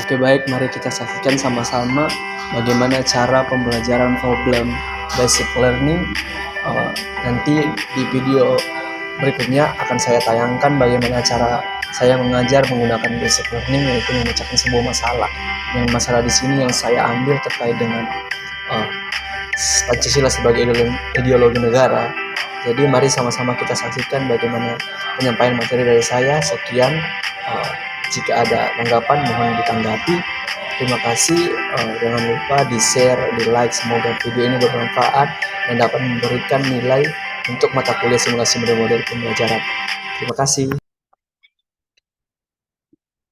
Oke baik, mari kita saksikan sama-sama bagaimana cara pembelajaran problem basic learning. Nanti di video berikutnya akan saya tayangkan bagaimana cara saya mengajar menggunakan basic learning, yaitu memecahkan sebuah masalah. Yang masalah di sini yang saya ambil terkait dengan Pancasila sebagai ideologi negara. Jadi mari sama-sama kita saksikan bagaimana penyampaian materi dari saya. Sekian. Jika ada tanggapan mohon ditanggapi. Terima kasih. Jangan lupa di-share, di-like. Semoga video ini bermanfaat dan dapat memberikan nilai untuk mata kuliah simulasi model-model pembelajaran. Terima kasih.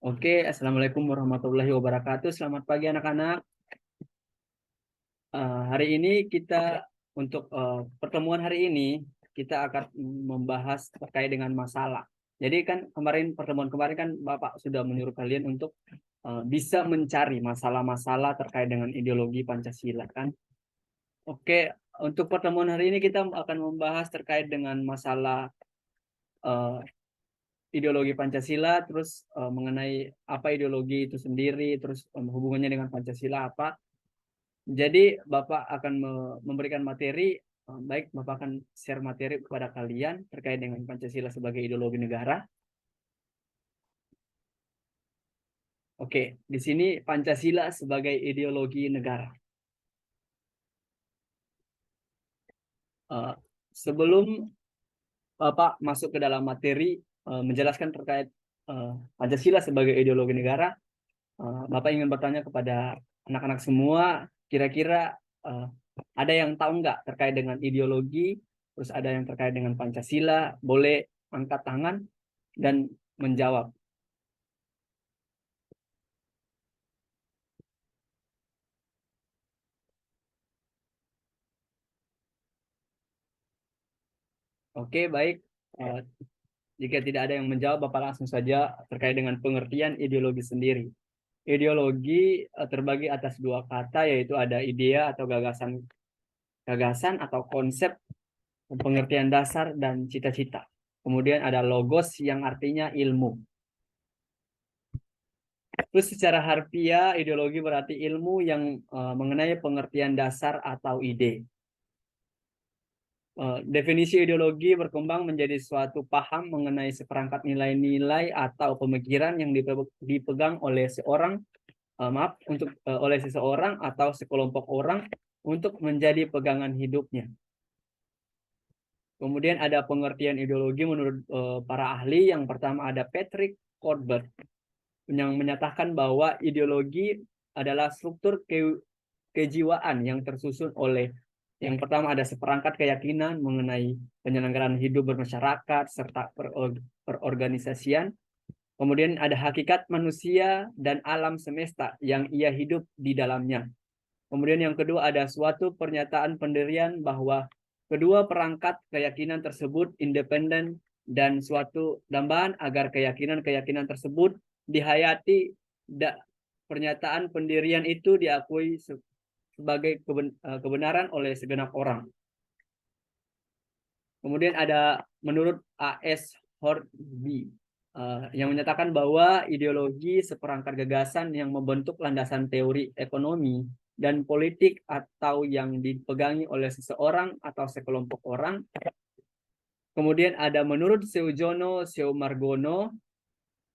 Oke, Assalamualaikum warahmatullahi wabarakatuh. Selamat pagi anak-anak. Hari ini kita untuk pertemuan hari ini kita akan membahas terkait dengan masalah. Jadi kan pertemuan kemarin kan Bapak sudah menyuruh kalian untuk bisa mencari masalah-masalah terkait dengan ideologi Pancasila kan. Oke, untuk pertemuan hari ini kita akan membahas terkait dengan masalah ideologi Pancasila, terus mengenai apa ideologi itu sendiri, terus hubungannya dengan Pancasila apa. Jadi Bapak akan memberikan materi, baik Bapak akan share materi kepada kalian terkait dengan Pancasila sebagai ideologi negara. Oke, di sini Pancasila sebagai ideologi negara. Sebelum Bapak masuk ke dalam materi menjelaskan terkait Pancasila sebagai ideologi negara, Bapak ingin bertanya kepada anak-anak semua, kira-kira ada yang tahu nggak terkait dengan ideologi, terus ada yang terkait dengan Pancasila, boleh angkat tangan dan menjawab. Oke, baik. Jika tidak ada yang menjawab, Bapak langsung saja terkait dengan pengertian ideologi sendiri. Ideologi terbagi atas dua kata, yaitu ada idea atau gagasan atau konsep, pengertian dasar dan cita-cita. Kemudian ada logos yang artinya ilmu. Terus secara harfiah, ideologi berarti ilmu yang mengenai pengertian dasar atau ide. Definisi ideologi berkembang menjadi suatu paham mengenai seperangkat nilai-nilai atau pemikiran yang dipegang oleh oleh seseorang atau sekelompok orang untuk menjadi pegangan hidupnya. Kemudian ada pengertian ideologi menurut para ahli. Yang pertama ada Patrick Colbert yang menyatakan bahwa ideologi adalah struktur kejiwaan yang tersusun oleh, yang pertama ada seperangkat keyakinan mengenai penyelenggaraan hidup bermasyarakat serta perorganisasian. Kemudian ada hakikat manusia dan alam semesta yang ia hidup di dalamnya. Kemudian yang kedua ada suatu pernyataan pendirian bahwa kedua perangkat keyakinan tersebut independen dan suatu tambahan agar keyakinan-keyakinan tersebut dihayati. Pernyataan pendirian itu diakui sebagai kebenaran oleh segenap orang. Kemudian ada menurut A.S. Hornby yang menyatakan bahwa ideologi seperangkat gagasan yang membentuk landasan teori ekonomi dan politik atau yang dipegangi oleh seseorang atau sekelompok orang. Kemudian ada menurut Seujono Seumargono,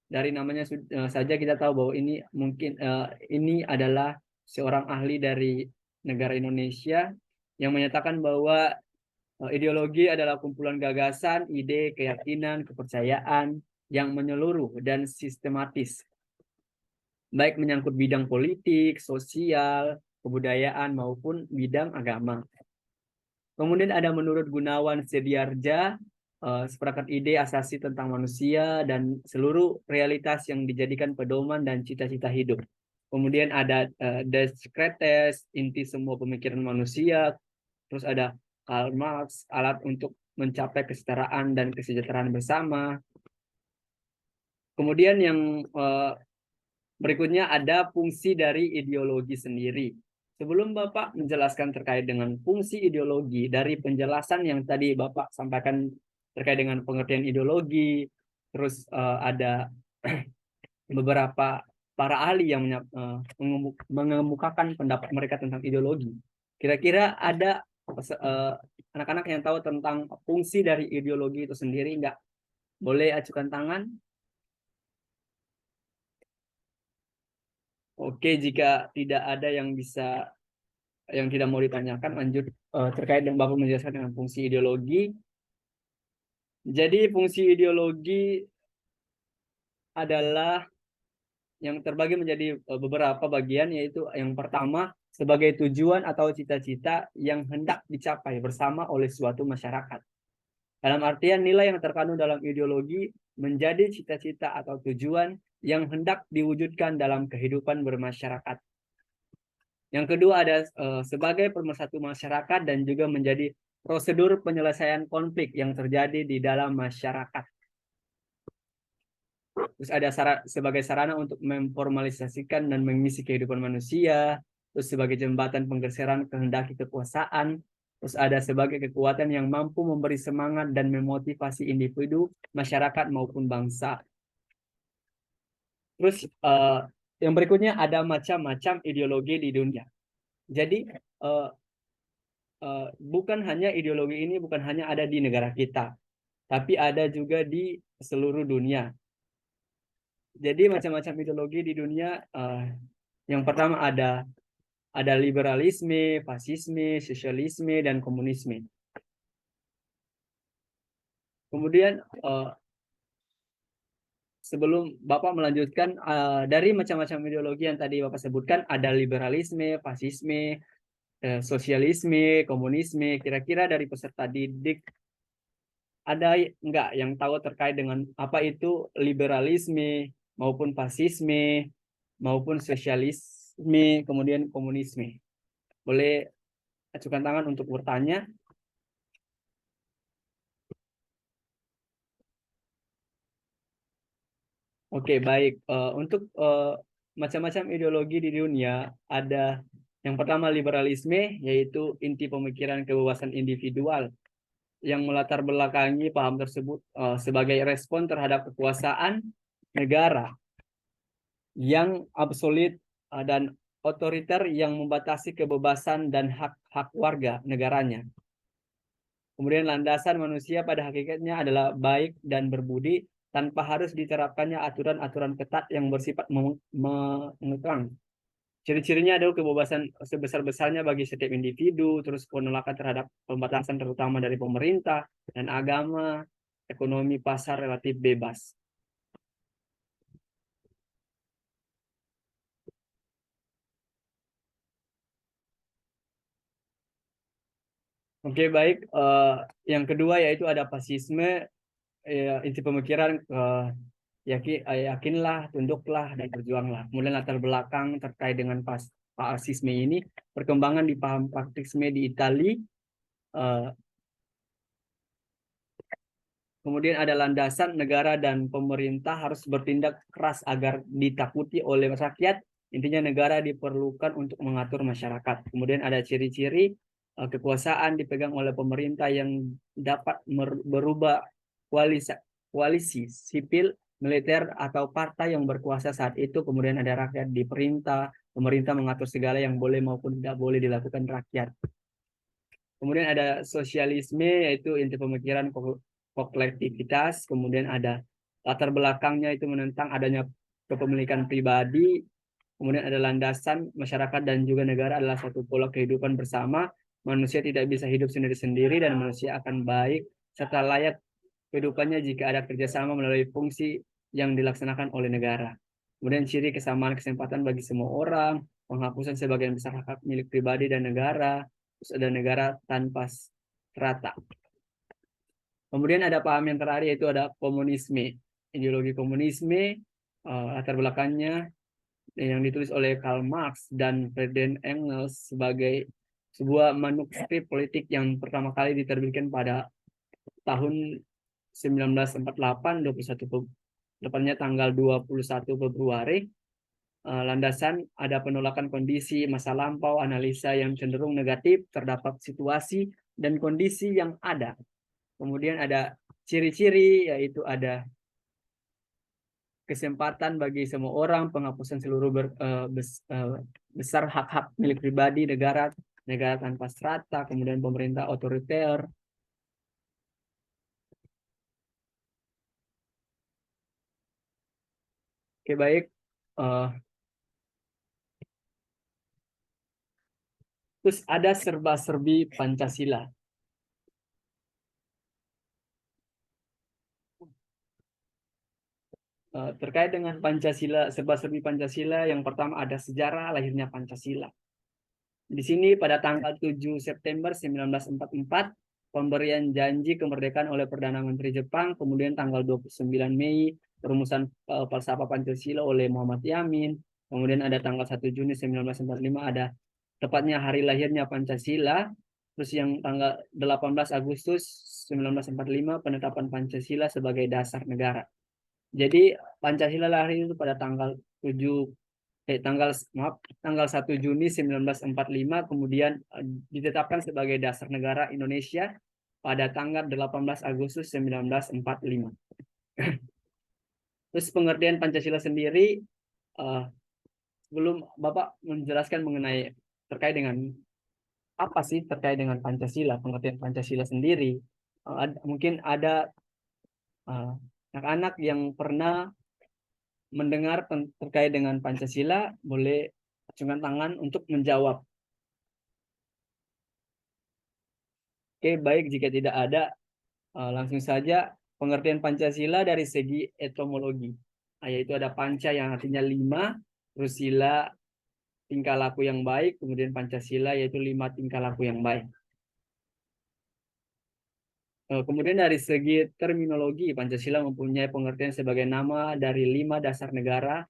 dari namanya saja kita tahu bahwa ini mungkin ini adalah seorang ahli dari negara Indonesia yang menyatakan bahwa ideologi adalah kumpulan gagasan, ide, keyakinan, kepercayaan yang menyeluruh dan sistematis, baik menyangkut bidang politik, sosial, kebudayaan maupun bidang agama. Kemudian ada menurut Gunawan Sediardja, seperangkat ide asasi tentang manusia dan seluruh realitas yang dijadikan pedoman dan cita-cita hidup. Kemudian ada Descartes, inti semua pemikiran manusia. Terus ada Karl Marx, alat untuk mencapai kesetaraan dan kesejahteraan bersama. Kemudian yang berikutnya ada fungsi dari ideologi sendiri. Sebelum Bapak menjelaskan terkait dengan fungsi ideologi, dari penjelasan yang tadi Bapak sampaikan terkait dengan pengertian ideologi, terus ada beberapa para ahli yang mengemukakan pendapat mereka tentang ideologi. Kira-kira ada anak-anak yang tahu tentang fungsi dari ideologi itu sendiri nggak? Boleh ajukan tangan. Oke, jika tidak ada yang tidak mau ditanyakan, lanjut terkait dengan Bapak menjelaskan dengan fungsi ideologi. Jadi fungsi ideologi adalah yang terbagi menjadi beberapa bagian, yaitu yang pertama sebagai tujuan atau cita-cita yang hendak dicapai bersama oleh suatu masyarakat. Dalam artian nilai yang terkandung dalam ideologi menjadi cita-cita atau tujuan yang hendak diwujudkan dalam kehidupan bermasyarakat. Yang kedua ada sebagai pemersatu masyarakat dan juga menjadi prosedur penyelesaian konflik yang terjadi di dalam masyarakat. Terus ada sebagai sarana untuk memformalisasikan dan mengisi kehidupan manusia. Terus sebagai jembatan penggeseran kehendaki kekuasaan. Terus ada sebagai kekuatan yang mampu memberi semangat dan memotivasi individu, masyarakat maupun bangsa. Terus yang berikutnya ada macam-macam ideologi di dunia. Jadi bukan hanya ideologi ini bukan hanya ada di negara kita, tapi ada juga di seluruh dunia. Jadi macam-macam ideologi di dunia. Yang pertama ada liberalisme, fasisme, sosialisme, dan komunisme. Kemudian sebelum Bapak melanjutkan, dari macam-macam ideologi yang tadi Bapak sebutkan, ada liberalisme, fasisme, sosialisme, komunisme. Kira-kira dari peserta didik ada enggak yang tahu terkait dengan apa itu liberalisme maupun fasisme maupun sosialisme kemudian komunisme? Boleh ajukan tangan untuk bertanya. Oke, baik. Untuk macam-macam ideologi di dunia, ada yang pertama liberalisme, yaitu inti pemikiran kebebasan individual yang melatar belakangi paham tersebut sebagai respon terhadap kekuasaan negara yang absolut dan otoriter yang membatasi kebebasan dan hak-hak warga negaranya. Kemudian landasan manusia pada hakikatnya adalah baik dan berbudi tanpa harus diterapkannya aturan-aturan ketat yang bersifat mengekang. Ciri-cirinya adalah kebebasan sebesar-besarnya bagi setiap individu, terus penolakan terhadap pembatasan terutama dari pemerintah dan agama, ekonomi pasar relatif bebas. Oke, baik. Yang kedua yaitu ada fasisme, inti pemikiran yakinlah, tunduklah, dan berjuanglah. Kemudian latar belakang terkait dengan fasisme ini, perkembangan di paham praktisme di Italia. Kemudian ada landasan negara dan pemerintah harus bertindak keras agar ditakuti oleh rakyat. Intinya negara diperlukan untuk mengatur masyarakat. Kemudian ada ciri-ciri kekuasaan dipegang oleh pemerintah yang dapat berubah koalisi sipil, militer, atau partai yang berkuasa saat itu. Kemudian ada rakyat diperintah, pemerintah mengatur segala yang boleh maupun tidak boleh dilakukan rakyat. Kemudian ada sosialisme, yaitu inti pemikiran kolektivitas. Kemudian ada latar belakangnya itu menentang adanya kepemilikan pribadi. Kemudian ada landasan masyarakat dan juga negara adalah satu pola kehidupan bersama. Manusia tidak bisa hidup sendiri-sendiri dan manusia akan baik serta layak kehidupannya jika ada kerjasama melalui fungsi yang dilaksanakan oleh negara. Kemudian ciri kesamaan kesempatan bagi semua orang, penghapusan sebagian besar hak milik pribadi dan negara, terus ada negara tanpa rata. Kemudian ada paham yang terakhir yaitu ada komunisme. Ideologi komunisme latar belakangnya yang ditulis oleh Karl Marx dan Friedrich Engels sebagai sebuah manuskrip politik yang pertama kali diterbitkan pada tahun 1948, 21 depannya tanggal 21 Februari. Landasan ada penolakan kondisi masa lampau, analisa yang cenderung negatif terdapat situasi dan kondisi yang ada. Kemudian ada ciri-ciri yaitu ada kesempatan bagi semua orang, penghapusan seluruh besar hak-hak milik pribadi, negara tanpa strata, kemudian pemerintah otoriter. Oke, baik. Terus ada serba-serbi Pancasila. Terkait dengan Pancasila, serba-serbi Pancasila, yang pertama ada sejarah lahirnya Pancasila. Di sini pada tanggal 7 September 1944, pemberian janji kemerdekaan oleh Perdana Menteri Jepang, kemudian tanggal 29 Mei, perumusan falsafah Pancasila oleh Muhammad Yamin, kemudian ada tanggal 1 Juni 1945, ada tepatnya hari lahirnya Pancasila, terus yang tanggal 18 Agustus 1945, penetapan Pancasila sebagai dasar negara. Jadi Pancasila lahir itu pada tanggal 1 Juni 1945, kemudian ditetapkan sebagai dasar negara Indonesia pada tanggal 18 Agustus 1945. Terus pengertian Pancasila sendiri, sebelum Bapak menjelaskan mengenai terkait dengan apa sih terkait dengan Pancasila, pengertian Pancasila sendiri, mungkin ada anak-anak yang pernah mendengar terkait dengan Pancasila, boleh acungkan tangan untuk menjawab. Oke, baik. Jika tidak ada, langsung saja pengertian Pancasila dari segi etimologi. Yaitu ada panca yang artinya 5, terus sila tingkah laku yang baik, kemudian Pancasila yaitu 5 tingkah laku yang baik. Kemudian dari segi terminologi, Pancasila mempunyai pengertian sebagai nama dari 5 dasar negara.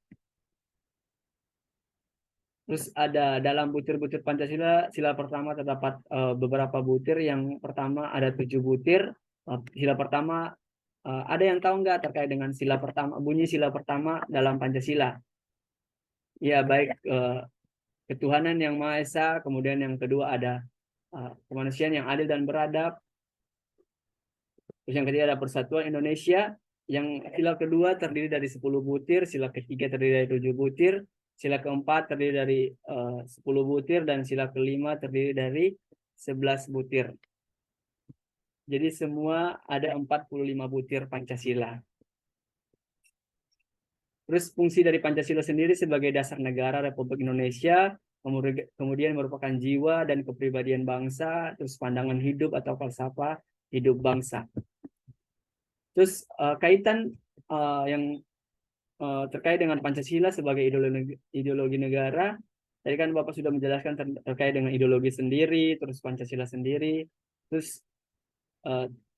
Terus ada dalam butir-butir Pancasila, sila pertama terdapat beberapa butir. Yang pertama ada 7 butir. Sila pertama, ada yang tahu nggak terkait dengan sila pertama, bunyi sila pertama dalam Pancasila? Ya, baik, ketuhanan yang Maha Esa, kemudian yang kedua ada kemanusiaan yang adil dan beradab. Terus yang ketiga ada persatuan Indonesia. Yang sila kedua terdiri dari 10 butir, sila ketiga terdiri dari 7 butir, sila keempat terdiri dari 10 butir, dan sila kelima terdiri dari 11 butir. Jadi semua ada 45 butir Pancasila. Terus fungsi dari Pancasila sendiri sebagai dasar negara Republik Indonesia, kemudian merupakan jiwa dan kepribadian bangsa, terus pandangan hidup atau falsafah hidup bangsa. Terus kaitan yang terkait dengan Pancasila sebagai ideologi negara, tadi kan Bapak sudah menjelaskan terkait dengan ideologi sendiri, terus Pancasila sendiri, terus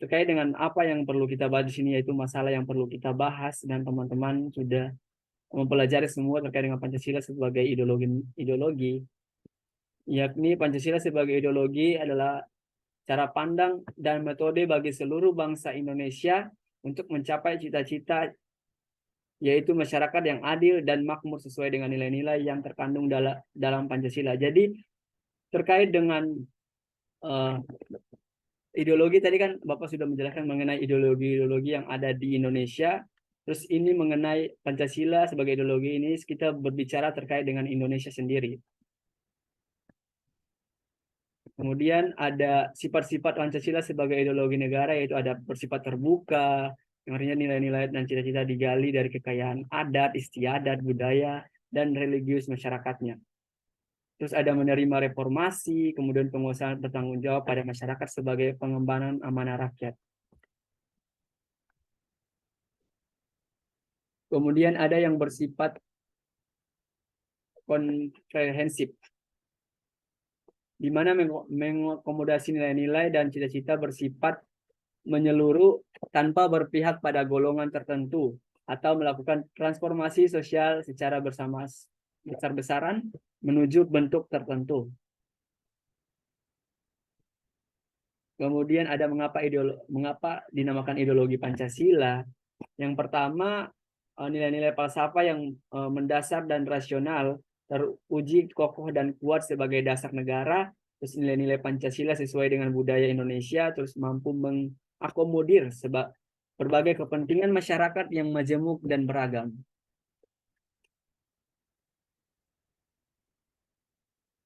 terkait dengan apa yang perlu kita bahas di sini, yaitu masalah yang perlu kita bahas, dan teman-teman sudah mempelajari semua terkait dengan Pancasila sebagai ideologi, yakni Pancasila sebagai ideologi adalah cara pandang dan metode bagi seluruh bangsa Indonesia untuk mencapai cita-cita, yaitu masyarakat yang adil dan makmur sesuai dengan nilai-nilai yang terkandung dalam Pancasila. Jadi terkait dengan ideologi, tadi kan Bapak sudah menjelaskan mengenai ideologi-ideologi yang ada di Indonesia. Terus ini mengenai Pancasila sebagai ideologi ini, kita berbicara terkait dengan Indonesia sendiri. Kemudian ada sifat-sifat Pancasila sebagai ideologi negara, yaitu ada bersifat terbuka, yang artinya nilai-nilai dan cita-cita digali dari kekayaan adat, istiadat, budaya, dan religius masyarakatnya. Terus ada menerima reformasi, kemudian penguasaan bertanggung jawab pada masyarakat sebagai pengembangan amanah rakyat. Kemudian ada yang bersifat komprehensif, di mana mengakomodasi nilai-nilai dan cita-cita bersifat menyeluruh tanpa berpihak pada golongan tertentu, atau melakukan transformasi sosial secara besar-besaran menuju bentuk tertentu. Kemudian ada mengapa dinamakan ideologi Pancasila. Yang pertama, nilai-nilai falsafah yang mendasar dan rasional teruji kokoh dan kuat sebagai dasar negara. Terus nilai-nilai Pancasila sesuai dengan budaya Indonesia, terus mampu mengakomodir berbagai kepentingan masyarakat yang majemuk dan beragam.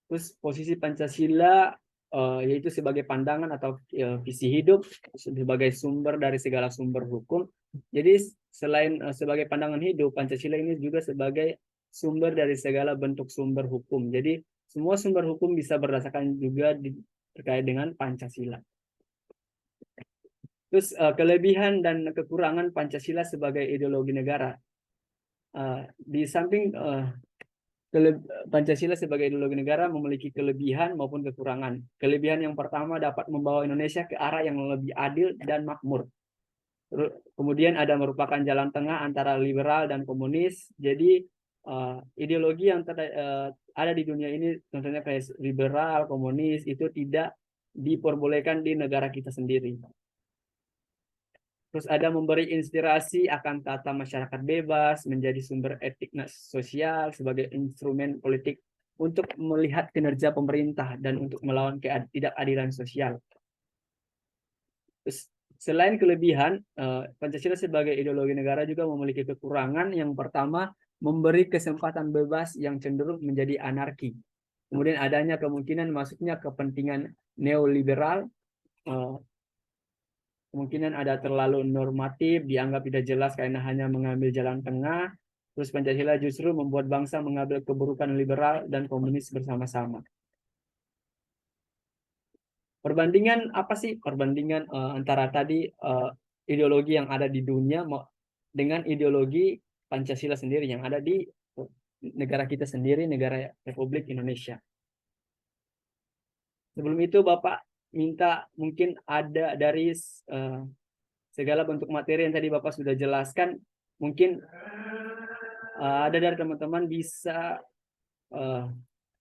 Terus posisi Pancasila yaitu sebagai pandangan atau visi hidup, sebagai sumber dari segala sumber hukum. Jadi selain sebagai pandangan hidup, Pancasila ini juga sebagai sumber dari segala bentuk sumber hukum. Jadi semua sumber hukum bisa berdasarkan juga terkait dengan Pancasila. Terus kelebihan dan kekurangan Pancasila sebagai ideologi negara. Di samping Pancasila sebagai ideologi negara memiliki kelebihan maupun kekurangan. Kelebihan yang pertama dapat membawa Indonesia ke arah yang lebih adil dan makmur. Kemudian ada merupakan jalan tengah antara liberal dan komunis. Jadi ideologi yang ada di dunia ini, contohnya kayak liberal, komunis, itu tidak diperbolehkan di negara kita sendiri. Terus ada memberi inspirasi akan tata masyarakat bebas, menjadi sumber etik sosial sebagai instrumen politik untuk melihat kinerja pemerintah dan untuk melawan ketidakadilan sosial. Terus, selain kelebihan, Pancasila sebagai ideologi negara juga memiliki kekurangan. Yang pertama, memberi kesempatan bebas yang cenderung menjadi anarki. Kemudian adanya kemungkinan masuknya kepentingan neoliberal, kemungkinan ada terlalu normatif, dianggap tidak jelas karena hanya mengambil jalan tengah. Terus Pancasila justru membuat bangsa mengambil keburukan liberal dan komunis bersama-sama. Perbandingan apa sih? Perbandingan antara tadi ideologi yang ada di dunia dengan ideologi Pancasila sendiri yang ada di negara kita sendiri, negara Republik Indonesia. Sebelum itu Bapak minta mungkin ada dari segala bentuk materi yang tadi Bapak sudah jelaskan, mungkin ada dari teman-teman bisa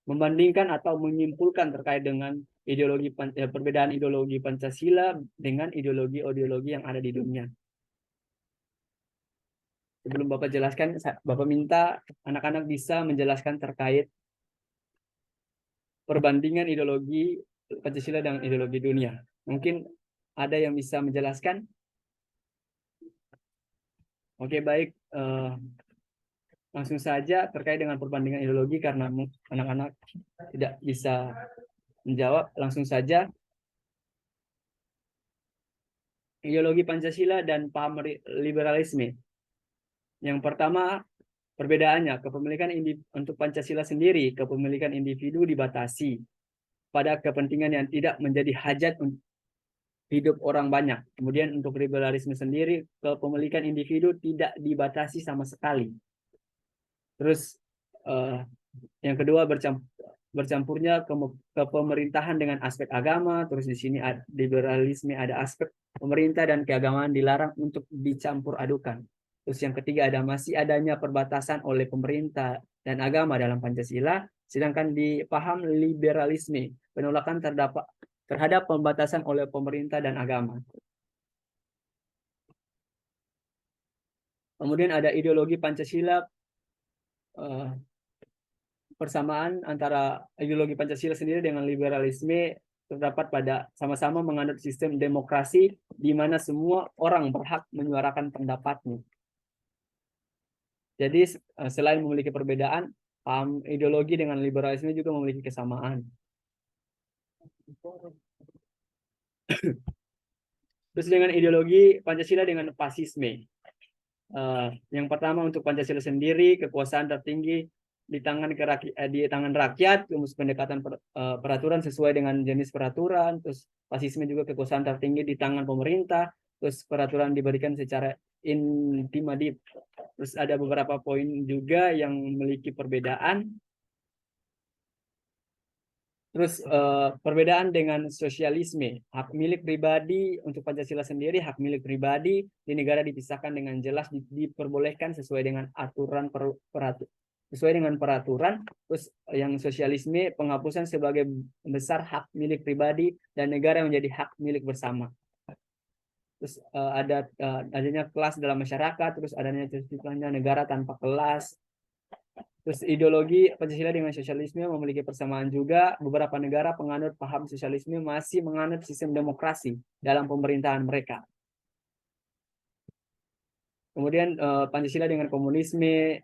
membandingkan atau menyimpulkan terkait dengan perbedaan ideologi Pancasila dengan ideologi yang ada di dunia. Sebelum Bapak jelaskan, Bapak minta anak-anak bisa menjelaskan terkait perbandingan ideologi Pancasila dan ideologi dunia. Mungkin ada yang bisa menjelaskan? Oke, baik. Langsung saja terkait dengan perbandingan ideologi, karena anak-anak tidak bisa menjawab. Langsung saja. Ideologi Pancasila dan paham liberalisme. Yang pertama, perbedaannya, kepemilikan untuk Pancasila sendiri, kepemilikan individu dibatasi pada kepentingan yang tidak menjadi hajat untuk hidup orang banyak. Kemudian untuk liberalisme sendiri, kepemilikan individu tidak dibatasi sama sekali. Terus yang kedua, bercampurnya kepemerintahan dengan aspek agama. Terus di sini liberalisme ada aspek pemerintah dan keagamaan dilarang untuk dicampur adukan. Terus yang ketiga, masih adanya perbatasan oleh pemerintah dan agama dalam Pancasila. Sedangkan di paham liberalisme, penolakan terhadap pembatasan oleh pemerintah dan agama. Kemudian ada ideologi Pancasila, persamaan antara ideologi Pancasila sendiri dengan liberalisme terdapat pada sama-sama menganut sistem demokrasi di mana semua orang berhak menyuarakan pendapatnya. Jadi selain memiliki perbedaan, paham ideologi dengan liberalisme juga memiliki kesamaan. Terus dengan ideologi Pancasila dengan fasisme. Yang pertama, untuk Pancasila sendiri, kekuasaan tertinggi di tangan rakyat, terus pendekatan peraturan sesuai dengan jenis peraturan. Terus fasisme juga kekuasaan tertinggi di tangan pemerintah, terus peraturan diberikan secara intimatif. Terus ada beberapa poin juga yang memiliki perbedaan. Terus perbedaan dengan sosialisme, hak milik pribadi untuk Pancasila sendiri, hak milik pribadi di negara dipisahkan dengan jelas, diperbolehkan sesuai dengan peraturan. Terus yang sosialisme, penghapusan sebagai besar hak milik pribadi dan negara yang menjadi hak milik bersama. Terus adanya kelas dalam masyarakat, terus adanya terciptanya negara tanpa kelas. Terus ideologi Pancasila dengan sosialisme memiliki persamaan juga. Beberapa negara penganut paham sosialisme masih menganut sistem demokrasi dalam pemerintahan mereka. Kemudian Pancasila dengan komunisme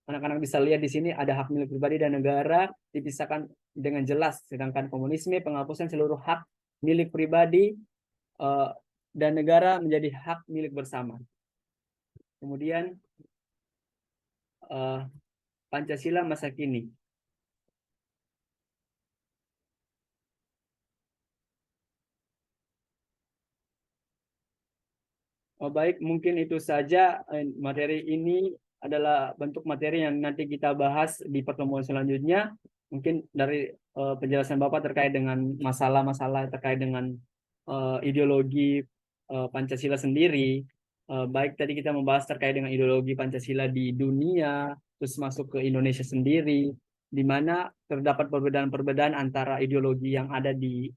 anak-anak bisa lihat di sini ada hak milik pribadi dan negara dipisahkan dengan jelas, sedangkan komunisme penghapusan seluruh hak milik pribadi dan negara menjadi hak milik bersama. Kemudian Pancasila masa kini. Baik, mungkin itu saja materi ini adalah bentuk materi yang nanti kita bahas di pertemuan selanjutnya. Mungkin dari penjelasan Bapak terkait dengan masalah-masalah terkait dengan ideologi Pancasila sendiri. Baik tadi kita membahas terkait dengan ideologi Pancasila di dunia, terus masuk ke Indonesia sendiri, di mana terdapat perbedaan-perbedaan antara ideologi yang ada di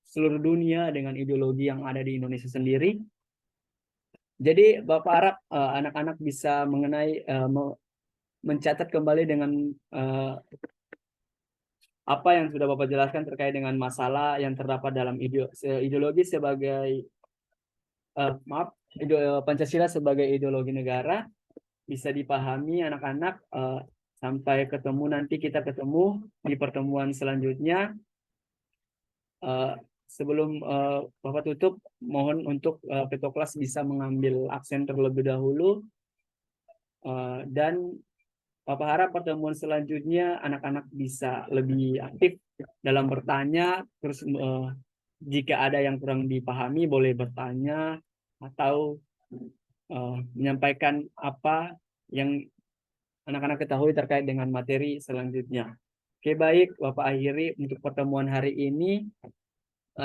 seluruh dunia dengan ideologi yang ada di Indonesia sendiri. Jadi Bapak harap anak-anak bisa mencatat kembali dengan apa yang sudah Bapak jelaskan terkait dengan masalah yang terdapat dalam ideologi sebagai Pancasila sebagai ideologi negara, bisa dipahami anak-anak. Sampai ketemu, nanti kita ketemu di pertemuan selanjutnya. Sebelum Bapak tutup, mohon untuk ketua kelas bisa mengambil absen terlebih dahulu. Dan Bapak harap pertemuan selanjutnya anak-anak bisa lebih aktif dalam bertanya. Terus jika ada yang kurang dipahami boleh bertanya atau menyampaikan apa yang anak-anak ketahui terkait dengan materi selanjutnya. Oke, baik, Bapak akhiri untuk pertemuan hari ini.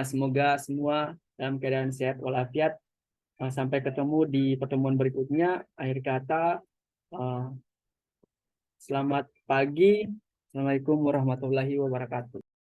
Semoga semua dalam keadaan sehat walafiat. Sampai ketemu di pertemuan berikutnya. Akhir kata, selamat pagi. Assalamualaikum warahmatullahi wabarakatuh.